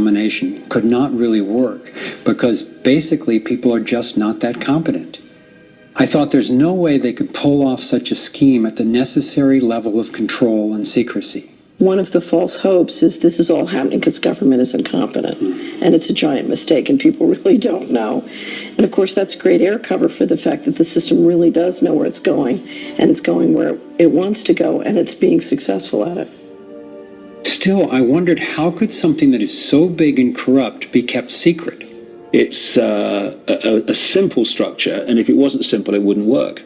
domination could not really work because basically people are just not that competent. I thought there's no way they could pull off such a scheme at the necessary level of control and secrecy. One of the false hopes is this is all happening because government is incompetent, and it's a giant mistake, and people really don't know. And of course, that's great air cover for the fact that the system really does know where it's going, and it's going where it wants to go, and it's being successful at it. Still, I wondered how could something that is so big and corrupt be kept secret? It's a simple structure, and if it wasn't simple, it wouldn't work.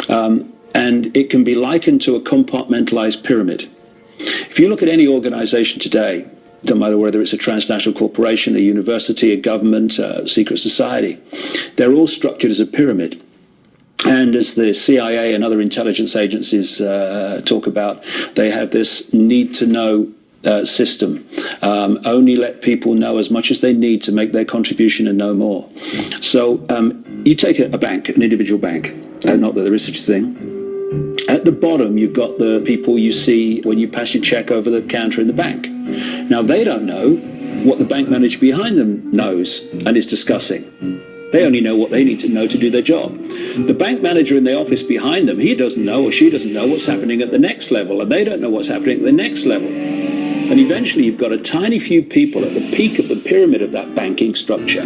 And it can be likened to a compartmentalized pyramid. If you look at any organization today, no matter whether it's a transnational corporation, a university, a government, a secret society, they're all structured as a pyramid. And as the CIA and other intelligence agencies talk about, they have this need-to-know system. Only let people know as much as they need to make their contribution and no more. So you take a bank, an individual bank, not that there is such a thing. At the bottom, you've got the people you see when you pass your check over the counter in the bank. Now, they don't know what the bank manager behind them knows and is discussing. They only know what they need to know to do their job. The bank manager in the office behind them, he doesn't know or she doesn't know what's happening at the next level, and they don't know what's happening at the next level. And eventually, you've got a tiny few people at the peak of the pyramid of that banking structure.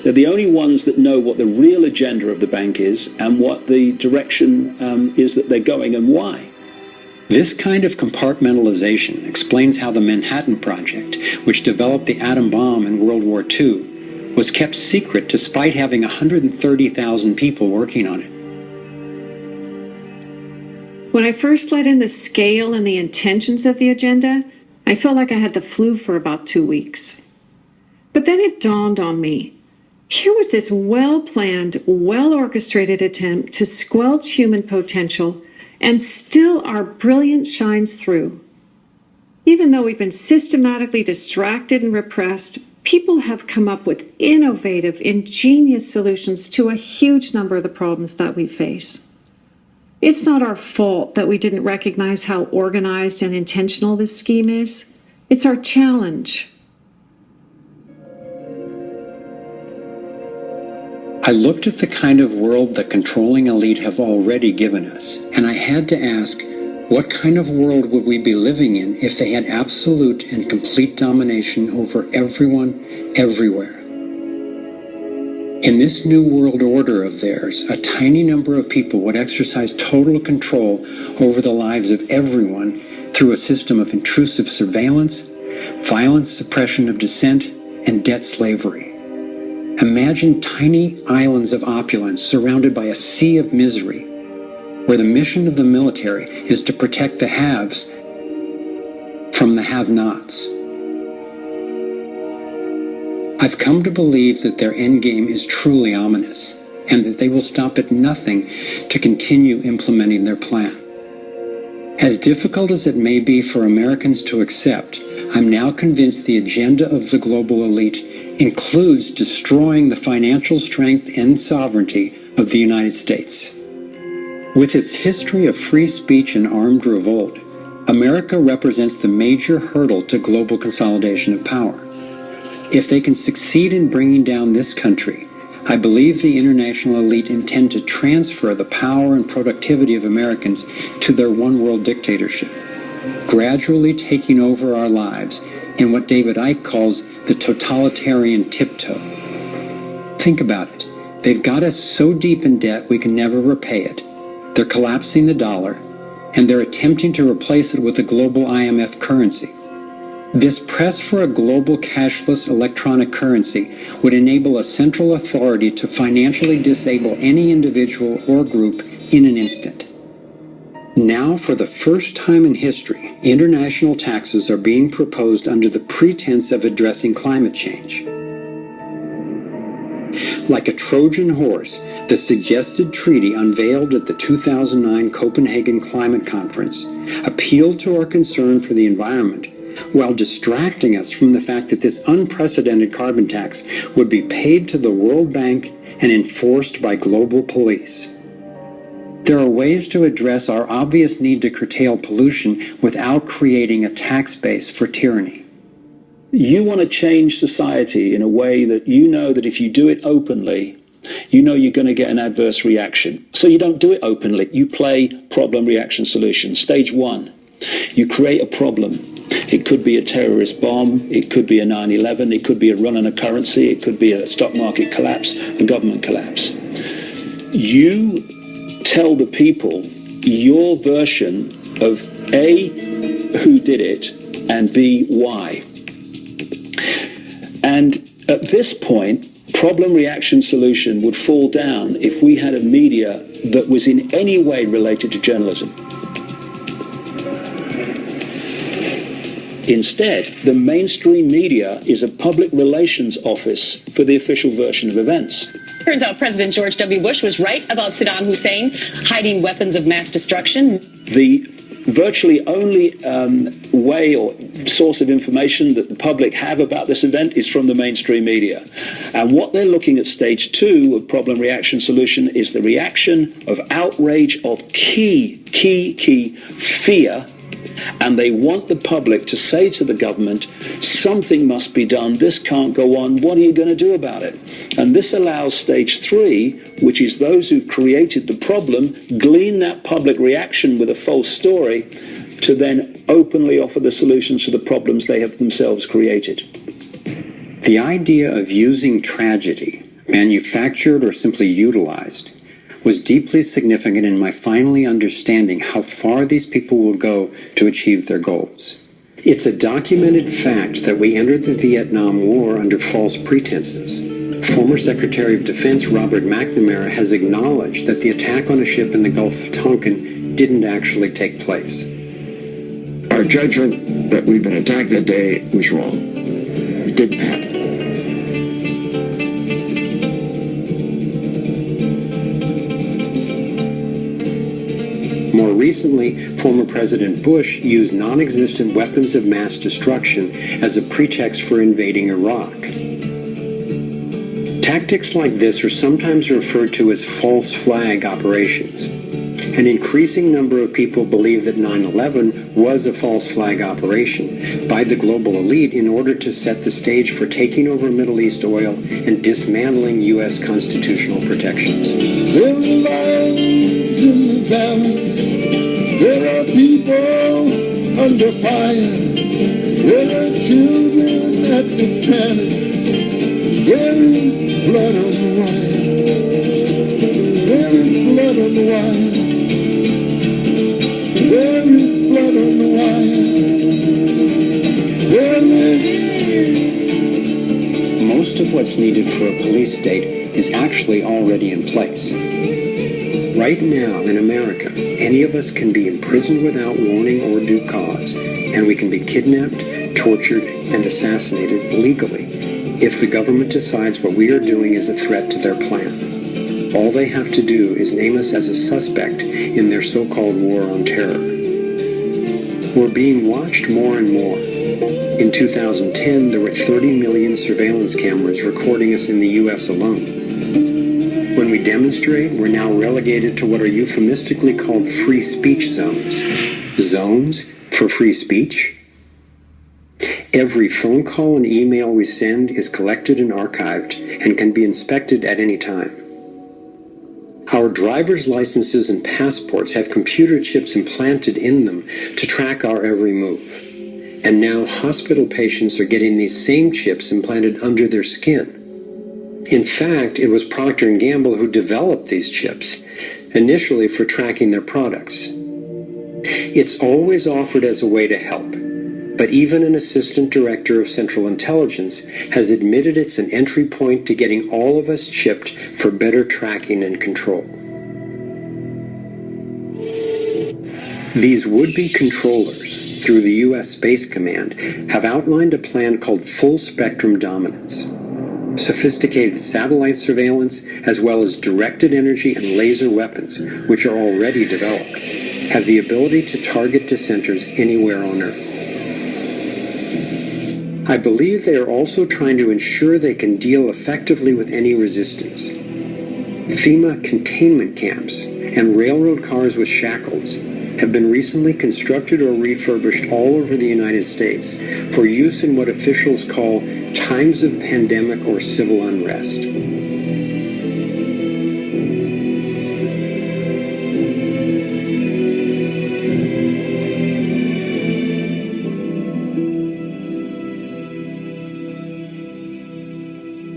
They're the only ones that know what the real agenda of the bank is and what the direction is that they're going and why. This kind of compartmentalization explains how the Manhattan Project, which developed the atom bomb in World War II, was kept secret despite having 130,000 people working on it. When I first let in the scale and the intentions of the agenda, I felt like I had the flu for about 2 weeks. But then it dawned on me. Here was this well-planned, well-orchestrated attempt to squelch human potential, and still our brilliance shines through. Even though we've been systematically distracted and repressed, people have come up with innovative, ingenious solutions to a huge number of the problems that we face. It's not our fault that we didn't recognize how organized and intentional this scheme is. It's our challenge. I looked at the kind of world the controlling elite have already given us, and I had to ask, what kind of world would we be living in if they had absolute and complete domination over everyone, everywhere? In this new world order of theirs, a tiny number of people would exercise total control over the lives of everyone through a system of intrusive surveillance, violent suppression of dissent, and debt slavery. Imagine tiny islands of opulence surrounded by a sea of misery, where the mission of the military is to protect the haves from the have-nots. I've come to believe that their endgame is truly ominous, and that they will stop at nothing to continue implementing their plan. As difficult as it may be for Americans to accept, I'm now convinced the agenda of the global elite includes destroying the financial strength and sovereignty of the United States. With its history of free speech and armed revolt, America represents the major hurdle to global consolidation of power. If they can succeed in bringing down this country, I believe the international elite intend to transfer the power and productivity of Americans to their one-world dictatorship, gradually taking over our lives in what David Icke calls the totalitarian tiptoe. Think about it. They've got us so deep in debt we can never repay it. They're collapsing the dollar, and they're attempting to replace it with a global IMF currency. This press for a global cashless electronic currency would enable a central authority to financially disable any individual or group in an instant. Now, for the first time in history, international taxes are being proposed under the pretense of addressing climate change. Like a Trojan horse, the suggested treaty unveiled at the 2009 Copenhagen Climate Conference appealed to our concern for the environment while distracting us from the fact that this unprecedented carbon tax would be paid to the World Bank and enforced by global police. There are ways to address our obvious need to curtail pollution without creating a tax base for tyranny. You want to change society in a way that you know that if you do it openly, you know you're going to get an adverse reaction. So you don't do it openly. You play problem, reaction, solution. Stage one, you create a problem. It could be a terrorist bomb. It could be a 9/11. It could be a run on a currency. It could be a stock market collapse, a government collapse. You tell the people your version of A, who did it, and B, why. And at this point, problem, reaction, solution would fall down if we had a media that was in any way related to journalism. Instead, the mainstream media is a public relations office for the official version of events. Turns out President George W. Bush was right about Saddam Hussein hiding weapons of mass destruction. The virtually only way or source of information that the public have about this event is from the mainstream media. And what they're looking at stage two of problem, reaction, solution is the reaction of outrage, of key fear. And they want the public to say to the government, something must be done, this can't go on, what are you going to do about it? And this allows stage three, which is those who've created the problem, glean that public reaction with a false story, to then openly offer the solutions to the problems they have themselves created. The idea of using tragedy, manufactured or simply utilized, was deeply significant in my finally understanding how far these people will go to achieve their goals. It's a documented fact that we entered the Vietnam War under false pretenses. Former Secretary of Defense Robert McNamara has acknowledged that the attack on a ship in the Gulf of Tonkin didn't actually take place. Our judgment that we'd been attacked that day was wrong. It didn't happen. More recently, former President Bush used non-existent weapons of mass destruction as a pretext for invading Iraq. Tactics like this are sometimes referred to as false flag operations. An increasing number of people believe that 9/11 was a false flag operation by the global elite in order to set the stage for taking over Middle East oil and dismantling U.S. constitutional protections. There are lives in the balance. There are people under fire. There are children at the cannon. There is blood on the wire. There is blood on the wire. There is blood on the wire. There is... Most of what's needed for a police state is actually already in place. Right now in America, any of us can be imprisoned without warning or due cause, and we can be kidnapped, tortured, and assassinated legally if the government decides what we are doing is a threat to their plan. All they have to do is name us as a suspect in their so-called war on terror. We're being watched more and more. In 2010, there were 30 million surveillance cameras recording us in the U.S. alone. When we demonstrate, we're now relegated to what are euphemistically called free speech zones. Zones for free speech? Every phone call and email we send is collected and archived and can be inspected at any time. Our driver's licenses and passports have computer chips implanted in them to track our every move. And now hospital patients are getting these same chips implanted under their skin. In fact, it was Procter & Gamble who developed these chips, initially for tracking their products. It's always offered as a way to help, but even an assistant director of Central Intelligence has admitted it's an entry point to getting all of us chipped for better tracking and control. These would-be controllers, through the U.S. Space Command, have outlined a plan called Full Spectrum Dominance. Sophisticated satellite surveillance, as well as directed energy and laser weapons, which are already developed, have the ability to target dissenters anywhere on Earth. I believe they are also trying to ensure they can deal effectively with any resistance. FEMA containment camps and railroad cars with shackles have been recently constructed or refurbished all over the United States for use in what officials call times of pandemic or civil unrest.